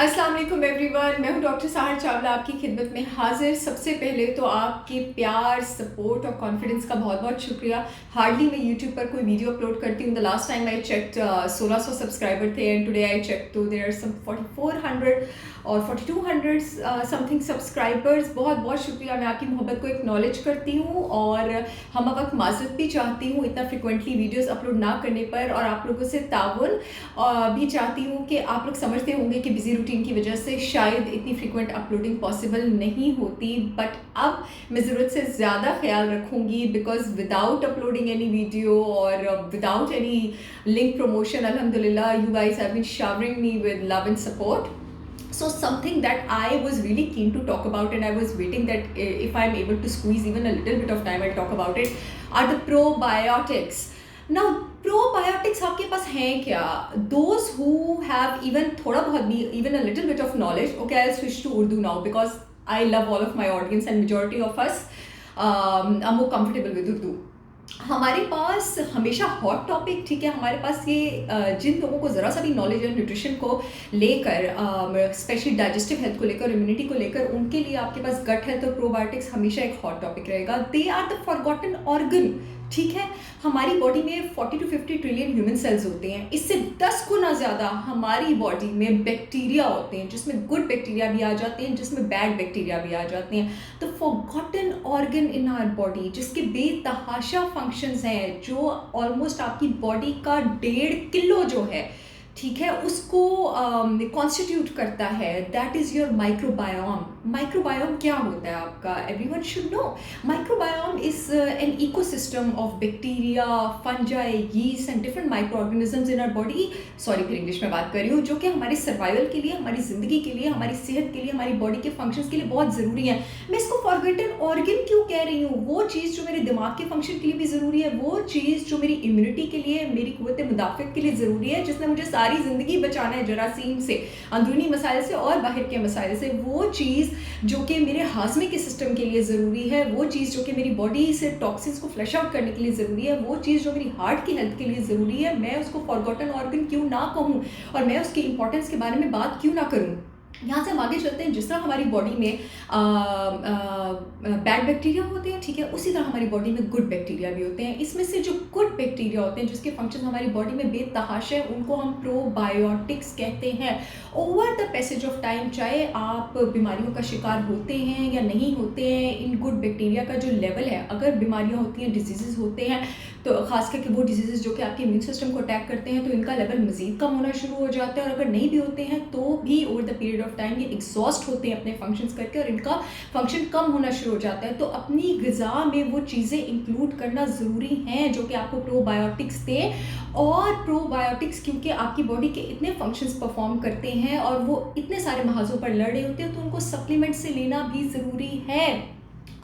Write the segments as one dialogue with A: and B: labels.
A: अस्सलाम वालेकुम एवरीवन, मैं हूं डॉक्टर साहर चावला आपकी खिदमत में हाजिर। सबसे पहले तो आपके प्यार, सपोर्ट और कॉन्फिडेंस का बहुत बहुत शुक्रिया। हार्डली मैं यूट्यूब पर कोई वीडियो अपलोड करती हूँ। The last time I checked 1600 subscriber थे एंड टुडे आई चेक तो देयर आर सम 4400 और 4200 समथिंग सब्सक्राइबर्स। बहुत बहुत शुक्रिया, मैं आपकी मोहब्बत को एक्नॉलेज करती हूँ और हम वक्त माजरत भी चाहती हूँ इतना फ्रिक्वेंटली वीडियोस अपलोड ना करने पर, और आप लोगों से ताउन भी चाहती हूँ कि आप लोग समझते होंगे कि बिजी रूटीन की वजह से शायद इतनी फ्रीक्वेंट अपलोडिंग पॉसिबल नहीं होती, बट अब मैं ज़रूरत से ज़्यादा ख्याल रखूँगी because without uploading any video और विदाउट एनी लिंक प्रमोशन, अल्हम्दुलिल्लाह you guys have been showering me with love and support. So something that I was really keen to talk about and I was waiting that if I'm able to squeeze even a little bit of time I'll talk about it, are the probiotics. Now probiotics आपके पास हैं क्या? Those who have even थोड़ा बहुत भी even a little bit of knowledge, okay I'll switch to Urdu now because I love all of my audience and majority of us are more comfortable with Urdu. हमारे पास हमेशा hot topic, ठीक है, हमारे पास ये जिन लोगों को ज़रा सा भी नॉलेज है न्यूट्रिशन को लेकर, स्पेशली डाइजेस्टिव हेल्थ को लेकर, इम्यूनिटी को लेकर, उनके लिए आपके पास गट हेल्थ और प्रोबायोटिक्स हमेशा एक हॉट टॉपिक रहेगा। They are the forgotten organ, ठीक है। हमारी बॉडी में 40 to 50 ट्रिलियन ह्यूमन सेल्स होते हैं, इससे 10 गुना ज़्यादा हमारी बॉडी में बैक्टीरिया होते हैं, जिसमें गुड बैक्टीरिया भी आ जाते हैं, जिसमें बैड बैक्टीरिया भी आ जाते हैं। तो forgotten organ in our body जिसके बेतहाशा फंक्शंस हैं, जो ऑलमोस्ट आपकी बॉडी का 1.5 किलो जो है, ठीक है, उसको कॉन्स्टिट्यूट करता है, that is your microbiome. Microbiome क्या होता है आपका? Everyone should know. Microbiome is an ecosystem of bacteria, fungi, yeast and different micro organisms in our body. Sorry फिर इंग्लिश में बात कर रही हूँ, जो कि हमारे सर्वाइवल के लिए, हमारी ज़िंदगी के लिए, हमारी सेहत के लिए, हमारी बॉडी के फंक्शंस के लिए बहुत ज़रूरी है। मैं इसको फॉरगॉटन ऑर्गन क्यों कह रही हूँ? वो चीज़ जो मेरे दिमाग के फंक्शन के लिए भी ज़रूरी है, वो चीज़ जो मेरी इम्यूनिटी के लिए, मेरी क़ुव्वत मुदाफ़त के लिए ज़रूरी है, जिसने मुझे सारी ज़िंदगी बचाना है जरासीम से, अंदरूनी मसाइल से और बाहर के मसाइल से, वो चीज़ जो कि मेरे हाजमे के सिस्टम के लिए ज़रूरी है, वो चीज़ जो कि मेरी बॉडी से टॉक्सिन्स को फ्लश आउट करने के लिए ज़रूरी है, वो चीज़ जो मेरी हार्ट की हेल्थ के लिए ज़रूरी है, मैं उसको फॉरगॉटन ऑर्गन क्यों ना कहूँ और मैं उसकी इंपॉर्टेंस के बारे में बात क्यों ना करूँ? यहाँ से हम आगे चलते हैं। जिस तरह हमारी बॉडी में बैड बैक्टीरिया होते हैं, ठीक है, उसी तरह हमारी बॉडी में गुड बैक्टीरिया भी होते हैं। इसमें से जो गुड बैक्टीरिया होते हैं, जिसके फंक्शन हमारी बॉडी में बेतहाशा है, उनको हम प्रोबायोटिक्स कहते हैं। Over the passage of time, चाहे आप बीमारियों का शिकार होते हैं या नहीं होते हैं, इन गुड बैक्टीरिया का जो लेवल है, अगर बीमारियाँ होती हैं, डिजीज़ होते हैं, तो ख़ास करके वो डिजीज़ जो कि आपके इम्यून सिस्टम को अटैक करते हैं, तो इनका लेवल मज़ीद कम होना शुरू हो जाता है। और अगर नहीं भी होते हैं तो भी over the period of time ये एग्जॉस्ट होते हैं अपने फंक्शंस करके और इनका फंक्शन कम होना शुरू हो जाता है। तो अपनी ग़िज़ा में वो चीज़ें इंक्लूड करना ज़रूरी हैं जो कि आपको प्रोबायोटिक्स दें। और प्रोबायोटिक्स क्योंकि आपकी बॉडी के इतने फंक्शंस परफॉर्म करते हैं और वो इतने सारे महाजों पर लड़ रहे होते हैं, तो उनको सप्लीमेंट से लेना भी ज़रूरी है।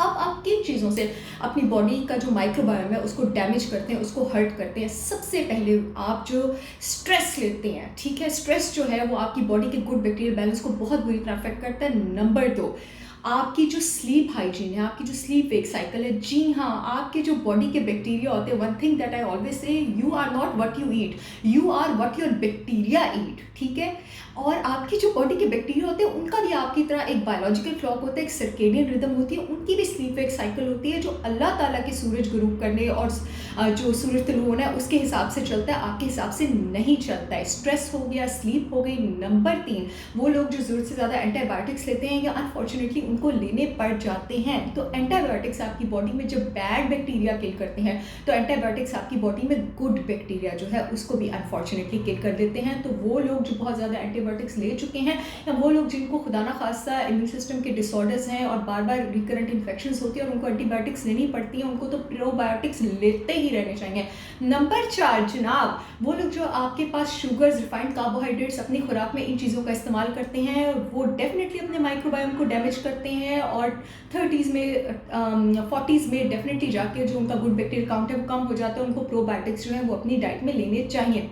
A: अब आप किन चीज़ों से अपनी बॉडी का जो माइक्रोबायोम है उसको डैमेज करते हैं, उसको हर्ट करते हैं? सबसे पहले आप जो स्ट्रेस लेते हैं, ठीक है, स्ट्रेस जो है वो आपकी बॉडी के गुड बैक्टीरियल बैलेंस को बहुत बुरी तरह अफेक्ट करता है। नंबर 2, आपकी जो स्लीप हाइजीन है, आपकी जो स्लीप वेक साइकिल है, जी हाँ, आपके जो बॉडी के बैक्टीरिया होते हैं, one thing that I always say, you are not what you eat, you are what your bacteria eat, ठीक है। और आपकी जो बॉडी के बैक्टीरिया होते हैं उनका भी आपकी तरह एक बायोलॉजिकल क्लॉक होता है, एक सर्केडियन रिदम होती है, उनकी भी स्लीप वेक साइकिल होती है, जो अल्लाह ताला के सूरज गुरूब करने और जो सूरज तलू होना है उसके हिसाब से चलता है, आपके हिसाब से नहीं चलता है। स्ट्रेस हो गया, स्लीप हो गई। नंबर 3, वो लोग जो ज़रूरत से ज़्यादा एंटीबायोटिक्स लेते हैं या अनफॉर्चुनेटली उनको लेने पड़ जाते हैं, तो एंटीबायोटिक्स आपकी बॉडी में जब बैड बैक्टीरिया किल करते हैं, तो एंटीबायोटिक्स आपकी बॉडी में गुड बैक्टीरिया जो है उसको भी अनफॉर्चुनेटली किल कर देते हैं। तो वो लोग जो बहुत ज़्यादा एंटीबायोटिक्स ले चुके हैं या वो लोग जिनको खुदा ना खास्ता इम्यून सिस्टम के डिसऑर्डर्स हैं और बार बार रिकरेंट इन्फेक्शंस होती है और उनको एंटीबायोटिक्स लेनी पड़ती हैं, उनको तो प्रोबायोटिक्स लेते ही रहने चाहिए। नंबर 4 जनाब, वो लोग जो आपके पास शुगर्स, रिफाइंड कार्बोहाइड्रेट्स अपनी खुराक में इन चीज़ों का इस्तेमाल करते हैं, वो डेफिनेटली अपने माइक्रोबायोम को डैमेज करते हैं और 30s में 40s में डेफिनेटली जाके जो उनका गुड बैक्टीरियल काउंट है वो कम हो जाता है। उनको प्रोबायोटिक्स जो है वो अपनी डाइट में लेने चाहिए।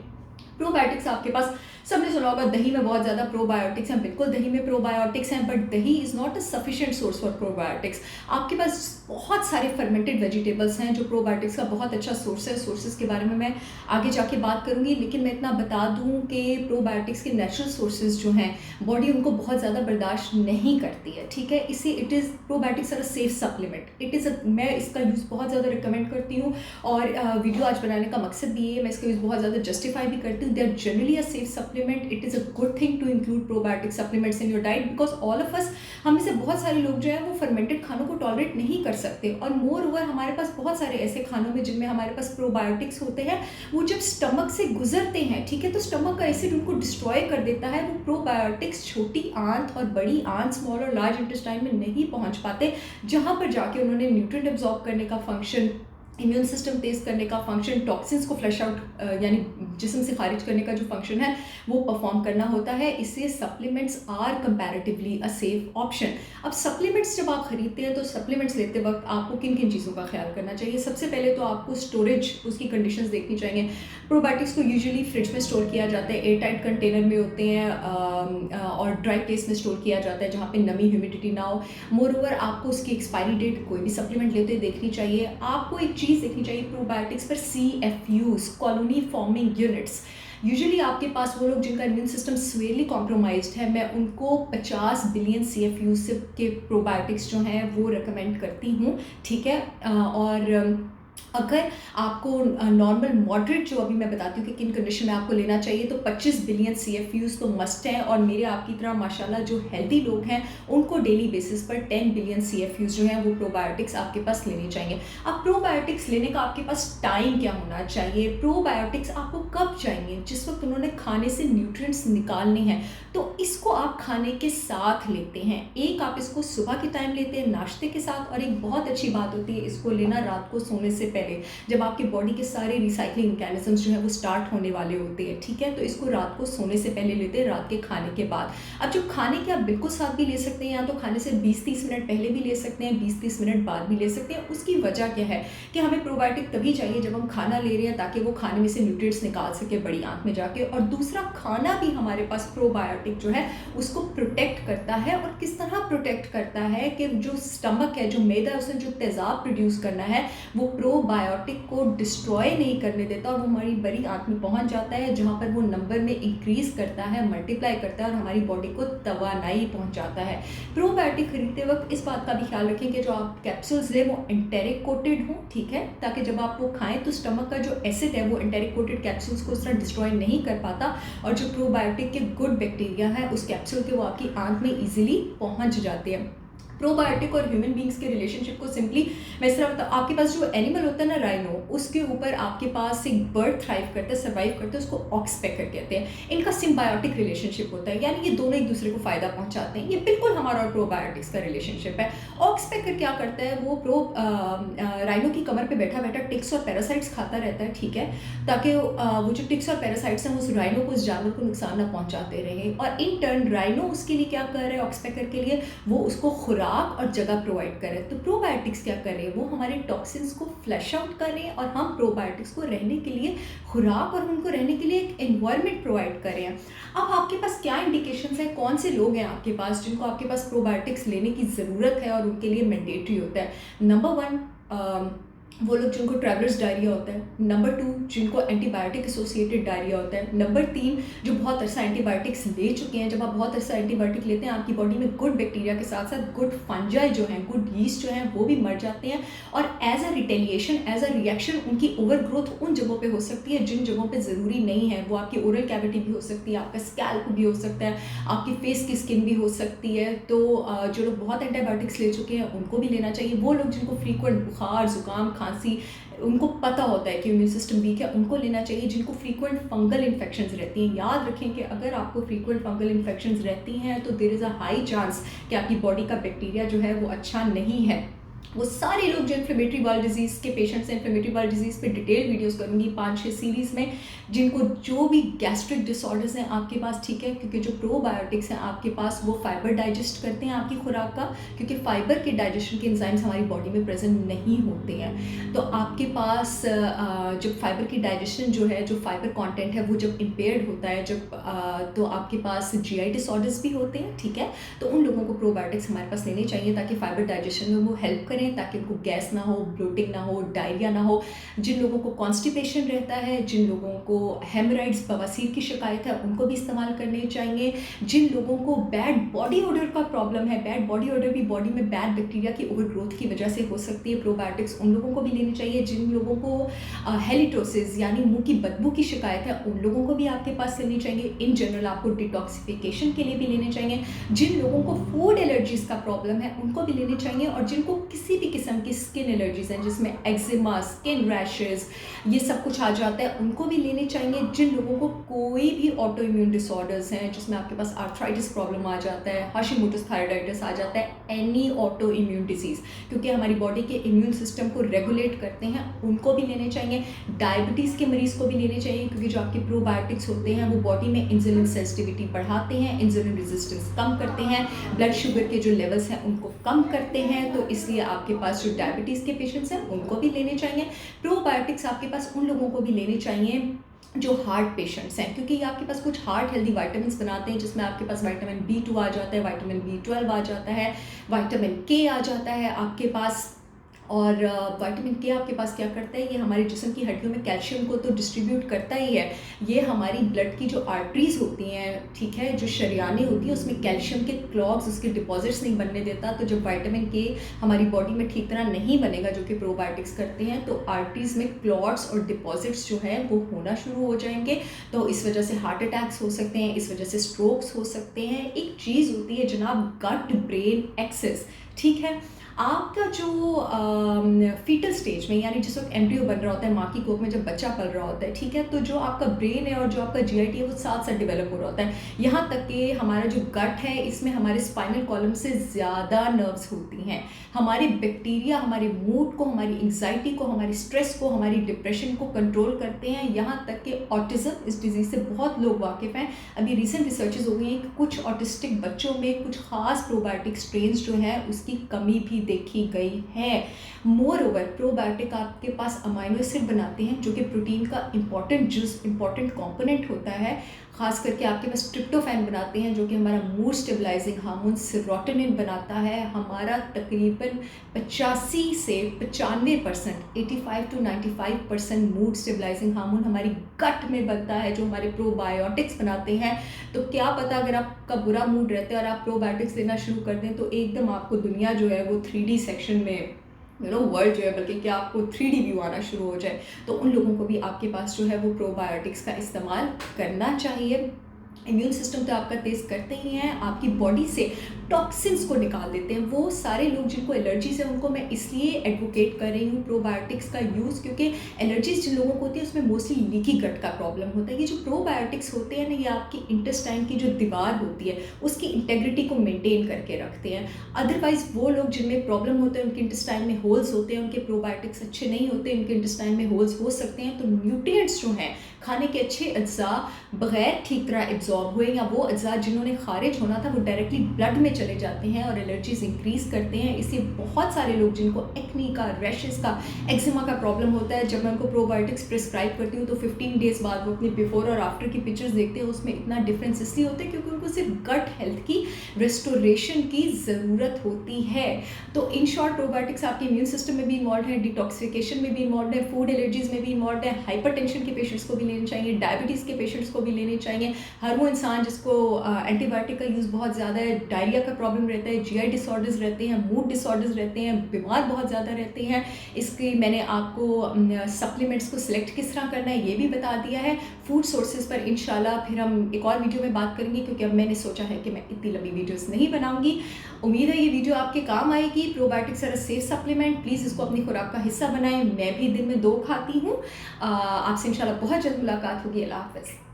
A: प्रोबायोटिक्स आपके पास सबने सुना होगा दही में बहुत ज़्यादा प्रोबायोटिक्स हैं। बिल्कुल दही में प्रोबायोटिक्स हैं, बट दही is not a sufficient source for probiotics. आपके पास बहुत सारे फर्मेंटेड वेजिटेबल्स हैं जो प्रोबायोटिक्स का बहुत अच्छा सोर्स है। सोर्सेज के बारे में मैं आगे जाके बात करूंगी, लेकिन मैं इतना बता दूं कि प्रोबायोटिक्स के नेचुरल सोर्सेज जो हैं बॉडी उनको बहुत ज़्यादा बर्दाश्त नहीं करती है, ठीक है। इसे it is probiotics are a safe supplement. It is मैं इसका यूज़ बहुत ज़्यादा रिकमेंड करती हूँ, और वीडियो आज बनाने का मकसद भी है, मैं इसका यूज़ बहुत ज़्यादा जस्टिफाई भी करती हूँ। They are generally a safe supplement. It is a good thing to include probiotic supplements in your diet, because all of us, हम में से बहुत सारे लोग जो है वो फर्मेंटेड खानों को टॉलरेट नहीं कर सकते, और मोर ओवर हमारे पास बहुत सारे ऐसे खानों में जिनमें हमारे पास प्रोबायोटिक्स होते हैं, वो जब स्टमक से गुजरते हैं, ठीक है, तो स्टमक का एसिड उनको डिस्ट्रॉय कर देता है। वो प्रोबायोटिक्स छोटी आंत और बड़ी आंत, स्मॉल और लार्ज इंटेस्टाइन में नहीं पहुंच पाते, जहां पर जाके उन्होंने न्यूट्रिएंट एब्जॉर्ब करने का फंक्शन, इम्यून सिस्टम तेज करने का फंक्शन, टॉक्सिन्स को फ्लश आउट यानी जिस्म से खारिज करने का जो फंक्शन है वो परफॉर्म करना होता है। इससे supplements are comparatively a safe option. अब सप्लीमेंट्स जब आप खरीदते हैं तो सप्लीमेंट्स लेते वक्त आपको किन किन चीज़ों का ख्याल करना चाहिए? सबसे पहले तो आपको स्टोरेज, उसकी कंडीशंस देखनी चाहिए। प्रोबायोटिक्स को यूजुअली फ्रिज में स्टोर किया जाता है, एयर टाइट कंटेनर में होते हैं, और ड्राई प्लेस में स्टोर किया जाता है जहाँ पे नमी, ह्यूमिडिटी ना हो। मोर ओवर आपको उसकी एक्सपायरी डेट कोई भी सप्लीमेंट लेते हुए देखनी चाहिए। आपको एक चीज़ देखनी चाहिए प्रोबायोटिक्स पर, CFUs, colony forming units. Usually आपके पास वो लोग जिनका इम्यून सिस्टम सीवियरली कॉम्प्रोमाइज्ड है, मैं उनको 50 बिलियन CFUs के प्रोबायोटिक्स जो हैं वो रिकमेंड करती हूँ, ठीक है। और अगर आपको नॉर्मल मॉडरेट, जो अभी मैं बताती हूँ कि किन कंडीशन में आपको लेना चाहिए, तो 25 बिलियन CFUs तो मस्ट हैं। और मेरे आपकी तरह माशाल्लाह जो हेल्दी लोग हैं उनको डेली बेसिस पर 10 बिलियन CFUs जो हैं वो प्रोबायोटिक्स आपके पास लेने चाहिए। अब प्रोबायोटिक्स लेने का आपके पास टाइम क्या होना चाहिए? प्रोबायोटिक्स आपको कब चाहिए? जिस वक्त उन्होंने खाने से न्यूट्रिएंट्स निकालने हैं, तो इसको आप खाने के साथ लेते हैं। एक आप इसको सुबह के टाइम लेते हैं नाश्ते के साथ, और एक बहुत अच्छी बात होती है इसको लेना रात को सोने से पहले, जब आपकी बॉडी के सारे रिसाइकलिंग मैकेनिज्म्स जो है वो स्टार्ट होने वाले होते हैं, ठीक है। तो इसको रात को सोने से पहले लेते हैं, रात के खाने के बाद। अब जो खाने के आप बिल्कुल साथ भी ले सकते हैं, या तो खाने से 20-30 मिनट पहले भी ले सकते हैं, 20-30 मिनट बाद भी ले सकते हैं। उसकी वजह क्या है कि हमें प्रोबायोटिक तभी चाहिए जब हम खाना ले रहे हैं, ताकि वो खाने में से न्यूट्रिएंट्स निकाल सके बड़ी आंत में जाके। और दूसरा, खाना भी हमारे पास प्रोबायोटिक जो है उसको प्रोटेक्ट करता है। और किस तरह प्रोटेक्ट करता है कि जो स्टमक है, जो मैदा है, उसने जो तेज़ाब प्रोड्यूस करना है, वो प्रोबायोटिक को डिस्ट्रॉय नहीं करने देता, और वो हमारी बड़ी आंत में पहुंच जाता है, जहां पर वो नंबर में इंक्रीज करता है, मल्टीप्लाई करता है, और हमारी बॉडी को तवानाई पहुंचाता है। प्रोबायोटिक खरीदते वक्त इस बात का भी ख्याल रखें कि जो आप कैप्सूल्स लें वो एंटेरिक कोटेड हो, ठीक है, ताकि जब आप वो खाएं तो स्टमक का जो एसिड है वो एंटेरिक कोटेड कैप्सूल्स को उस तरह डिस्ट्रॉय नहीं कर पाता, और जो प्रोबायोटिक के गुड बैक्टीरिया है उस कैप्सूल के, वो आपकी आंत में ईजिली पहुंच जाते हैं। प्रोबायोटिक और ह्यूमन बींग्स के रिलेशनशिप को सिंपली मैं इस तरह बताऊँ, आपके पास जो एनिमल होता है ना, राइनो, उसके ऊपर आपके पास एक बर्ड थ्राइव करता है, सर्वाइव करता है, उसको ऑक्सपेकर कहते हैं। इनका सिम्बायोटिक रिलेशनशिप होता है, यानी ये दोनों एक दूसरे को फायदा पहुंचाते हैं। ये बिल्कुल हमारा और प्रोबायोटिक्स का रिलेशनशिप है। ऑक्सपेकर क्या करता है, वो राइनो की कमर पर बैठा बैठा टिक्स और पैरासाइट्स खाता रहता है, ठीक है, ताकि वो जो टिक्स और पैरासाइट्स हैं उस राइनो को, उस जानवर को नुकसान ना पहुँचाते रहे। और इन टर्न राइनो उसके लिए क्या कर रहे हैं, ऑक्सपेकर के लिए, वो उसको खुराक और जगह प्रोवाइड कर रहे हैं। तो प्रोबायोटिक्स क्या कर रहे हैं, वो हमारे टॉक्सिन्स को फ्लश आउट कर रहे हैं, और हम प्रोबायोटिक्स को रहने के लिए खुराक और उनको रहने के लिए एक एनवायरनमेंट प्रोवाइड कर रहे हैं। अब आपके पास क्या इंडिकेशंस है, कौन से लोग हैं आपके पास जिनको आपके पास प्रोबायोटिक्स लेने की ज़रूरत है और उनके लिए मैंडेटरी होता है? नंबर 1, वो लोग जिनको ट्रैवलर्स डायरिया होता है। नंबर 2, जिनको एंटीबायोटिक एसोसिएटेड डायरिया होता है। नंबर 3, जो बहुत अरसा एंटीबायोटिक्स ले चुके हैं। जब आप बहुत अरसा एंटीबायोटिक लेते हैं, आपकी बॉडी में गुड बैक्टीरिया के साथ साथ गुड फंजाई जो हैं, गुड यीस्ट जो हैं, वो भी मर जाते हैं, और as a retaliation, as a reaction उनकी ओवर ग्रोथ उन जगहों पर हो सकती है जिन जगहों पर ज़रूरी नहीं है। वो आपकी ओरल कैविटी भी हो सकती है, आपका स्कैल्प भी हो सकता है, आपकी फेस की स्किन भी हो सकती है। तो जो लोग बहुत एंटीबायोटिक्स ले चुके हैं उनको भी लेना चाहिए। वो लोग जिनको फ्रीक्वेंट बुखार, जुकाम, खांसी, उनको पता होता है कि इम्यून सिस्टम वीक है, उनको लेना चाहिए। जिनको फ्रीक्वेंट फंगल इन्फेक्शंस रहती हैं, याद रखें कि अगर आपको फ्रीक्वेंट फंगल इन्फेक्शंस रहती हैं तो there is a high chance कि आपकी बॉडी का बैक्टीरिया जो है वो अच्छा नहीं है। वो सारे लोग जो इन्फ्लेमेटरी बाउल डिजीज़ के पेशेंट्स हैं, इन्फ्लेमेटरी बाउल डिजीज़ पे डिटेल वीडियोस करूँगी 5-6 सीरीज़ में, जिनको जो भी गैस्ट्रिक डिसऑर्डर्स हैं आपके पास, ठीक है, क्योंकि जो प्रोबायोटिक्स हैं आपके पास वो फाइबर डाइजेस्ट करते हैं आपकी खुराक का, क्योंकि फाइबर के डाइजेशन के एंजाइम्स हमारी बॉडी में प्रेजेंट नहीं होते हैं। तो आपके पास जब फाइबर की डाइजेशन जो है, जो फाइबर कॉन्टेंट है वो जब इम्पेयर्ड होता है, तो आपके पास GI डिसऑर्डर्स भी होते हैं, ठीक है। तो उन लोगों को प्रोबायोटिक्स हमारे पास लेने चाहिए ताकि फाइबर डाइजेशन में वो हेल्प करें, ताकि उनको गैस ना हो, ब्लोटिंग ना हो, डायरिया ना हो। जिन लोगों को कॉन्स्टिपेशन रहता है, जिन लोगों को हेमराइड्स बवासीर की शिकायत है, उनको भी इस्तेमाल करने चाहिए। जिन लोगों को बैड बॉडी ओडर का प्रॉब्लम है, बैड बॉडी ओडर भी बॉडी में बैड बैक्टीरिया की ओवरग्रोथ की वजह से हो सकती है, प्रोबायोटिक्स उन लोगों को भी लेनी चाहिए। जिन लोगों को हेलिटोसिस यानी मुंह की बदबू की शिकायत है, उन लोगों को भी आपके पास लेनी चाहिए। इन जनरल आपको डिटॉक्सिफिकेशन के लिए भी लेने चाहिए। जिन लोगों को फूड एलर्जीज का प्रॉब्लम है उनको भी लेने चाहिए, और जिनको किसी भी किस्म की स्किन एलर्जीज हैं जिसमें एक्जिमा, स्किन रैशेस, ये सब कुछ आ जाता है, उनको भी लेने चाहिए। जिन लोगों को कोई भी ऑटो इम्यून डिसऑर्डर्स हैं जिसमें आपके पास आर्थराइटिस प्रॉब्लम आ जाता है, हाशिमोटोस थायराइडिस आ जाता है, एनी ऑटो इम्यून डिजीज़, क्योंकि हमारी बॉडी के इम्यून सिस्टम को रेगुलेट करते हैं, उनको भी लेने चाहिए। डायबिटीज़ के मरीज़ को भी लेने चाहिए, क्योंकि जो आपके प्रोबायोटिक्स होते हैं वो बॉडी में इंसुलिन सेंसिटिविटी बढ़ाते हैं, इंसुलिन रेजिस्टेंस कम करते हैं, ब्लड शुगर के जो लेवल्स हैं उनको कम करते हैं। तो इसलिए आपके पास जो डायबिटीज़ के पेशेंट्स हैं उनको भी लेने चाहिए। प्रोबायोटिक्स आपके पास उन लोगों को भी लेने चाहिए जो हार्ट पेशेंट्स हैं, क्योंकि ये आपके पास कुछ हार्ट हेल्दी वाइटामिन बनाते हैं, जिसमें आपके पास विटामिन B2 आ जाता है, विटामिन B12 आ जाता है, विटामिन K आ जाता है आपके पास। और विटामिन के आपके पास क्या करता है, ये हमारे जिस्म की हड्डियों में कैल्शियम को तो डिस्ट्रीब्यूट करता ही है, ये हमारी ब्लड की जो आर्टरीज होती हैं, ठीक है, जो शरियानें होती हैं, उसमें कैल्शियम के क्लॉग्स, उसके डिपॉजिट्स नहीं बनने देता। तो जब विटामिन के हमारी बॉडी में ठीक तरह नहीं बनेगा, जो कि प्रोबायोटिक्स करते हैं, तो आर्टरीज में क्लॉट्स और डिपॉजिट्स जो है वो होना शुरू हो जाएंगे। तो इस वजह से हार्ट अटैक्स हो सकते हैं, इस वजह से स्ट्रोक्स हो सकते हैं। एक चीज़ होती है जनाब, गट ब्रेन एक्सेस, ठीक है। आपका जो फीटल स्टेज में, यानी जिस वक्त एम्ब्रियो बन रहा होता है, माँ की कोख में जब बच्चा पल रहा होता है, ठीक है, तो जो आपका ब्रेन है और जो आपका GIT है वो साथ साथ डेवलप हो रहा होता है। यहाँ तक कि हमारा जो गट है, इसमें हमारे स्पाइनल कॉलम से ज़्यादा नर्व्स होती हैं। हमारे बैक्टीरिया हमारे मूड को, हमारी एंग्जाइटी को, हमारी स्ट्रेस को, हमारी डिप्रेशन को कंट्रोल करते हैं। यहाँ तक कि ऑटिज़म, इस डिजीज़ से बहुत लोग वाकिफ़ हैं। अभी रिसेंट रिसर्चेज हो गई हैं कि कुछ ऑटिस्टिक बच्चों में कुछ ख़ास प्रोबायोटिक स्ट्रेन्स जो हैं उसकी कमी भी देखी गई है। मोर ओवर, प्रोबायोटिक आपके पास अमाइनो एसिड बनाते हैं, जो कि प्रोटीन का इंपॉर्टेंट कंपोनेंट होता है। खास करके आपके पास ट्रिप्टोफैन बनाते हैं, जो कि हमारा मूड स्टेबलाइजिंग हार्मोन सेरोटोनिन बनाता है। हमारा तकरीबन 85 से 95%, 85 to 95% मूड स्टेबलाइजिंग हार्मोन हमारी गट में बनता है, जो हमारे प्रोबायोटिक्स बनाते हैं। तो क्या पता अगर आपका बुरा मूड रहता है और आप प्रोबायोटिक्स लेना शुरू कर दें, तो एकदम आपको दुनिया जो है वो 3D सेक्शन में, वर्ल्ड जो है, बल्कि क्या आपको 3D व्यू आना शुरू हो जाए। तो उन लोगों को भी आपके पास जो है वो प्रोबायोटिक्स का इस्तेमाल करना चाहिए। इम्यून सिस्टम तो आपका तेज़ करते ही हैं, आपकी बॉडी से टॉक्सिन्स को निकाल देते हैं। वो सारे लोग जिनको एलर्जीज है उनको मैं इसलिए एडवोकेट कर रही हूँ प्रोबायोटिक्स का यूज़, क्योंकि एलर्जीज जिन लोगों को होती है उसमें मोस्टली लीकी गट का प्रॉब्लम होता है। ये जो प्रोबायोटिक्स होते हैं ना, ये आपकी इंटेस्टाइन की जो दीवार होती है उसकी इंटेग्रिटी को मेनटेन करके रखते हैं। अदरवाइज़ वो लोग जिनमें प्रॉब्लम होते हैं, उनके इंटेस्टाइन में होल्स होते हैं, उनके प्रोबायोटिक्स अच्छे नहीं होते, उनके इंटेस्टाइन में होल्स हो सकते हैं। तो न्यूट्रिएंट्स जो हैं, खाने के अच्छे अज्जा बगैर ठीक तरह एब्जॉर्ब हुए, या वो अज्जा जिन्होंने खारिज होना था वो डायरेक्टली ब्लड में चले जाते हैं और एलर्जीज इंक्रीज़ करते हैं। इससे बहुत सारे लोग जिनको एक्नी का, रैशेस का, एक्जिमा का प्रॉब्लम होता है, जब मैं उनको प्रोबायोटिक्स प्रिस्क्राइब करती हूँ तो 15 डेज़ बाद वो अपने बिफोर और आफ्टर की पिक्चर्स देखते हैं। उसमें इतना डिफरेंस इसलिए होता है क्योंकि उनको सिर्फ गट हेल्थ की रेस्टोरेशन की ज़रूरत होती है। तो इन शॉर्ट, प्रोबायोटिक्स आपके इम्यून सिस्टम में भी इन्वॉल्व है, डिटॉक्सिफिकेशन में भी इन्वॉल्व है, फूड एलर्जीज में भी इन्वॉल्व है, हाइपरटेंशन के पेशेंट्स को भी लेने चाहिए, डायबिटीज़ के पेशेंट्स को भी लेने चाहिए। हर वो इंसान जिसको एंटीबायोटिक का यूज़ बहुत ज़्यादा है, डायरिया का प्रॉब्लम रहता है, GI डिसऑर्डर्स रहते हैं, मूड डिसऑर्डर्स रहते हैं, बीमार बहुत ज़्यादा रहते हैं, इसके मैंने आपको सप्लीमेंट्स को सिलेक्ट किस तरह करना है ये भी बता दिया है। फूड सोर्सेज पर इंशाल्लाह फिर हम एक और वीडियो में बात करेंगे, क्योंकि अब मैंने सोचा है कि मैं इतनी लंबी वीडियोस नहीं बनाऊंगी। उम्मीद है ये वीडियो आपके काम आएगी। Probiotics are safe supplement, please इसको अपनी खुराक का हिस्सा बनाएं। मैं भी दिन में 2 खाती हूँ। आपसे इंशाल्लाह बहुत जल्द मुलाकात होगी। अल्लाह हाफ़िज़।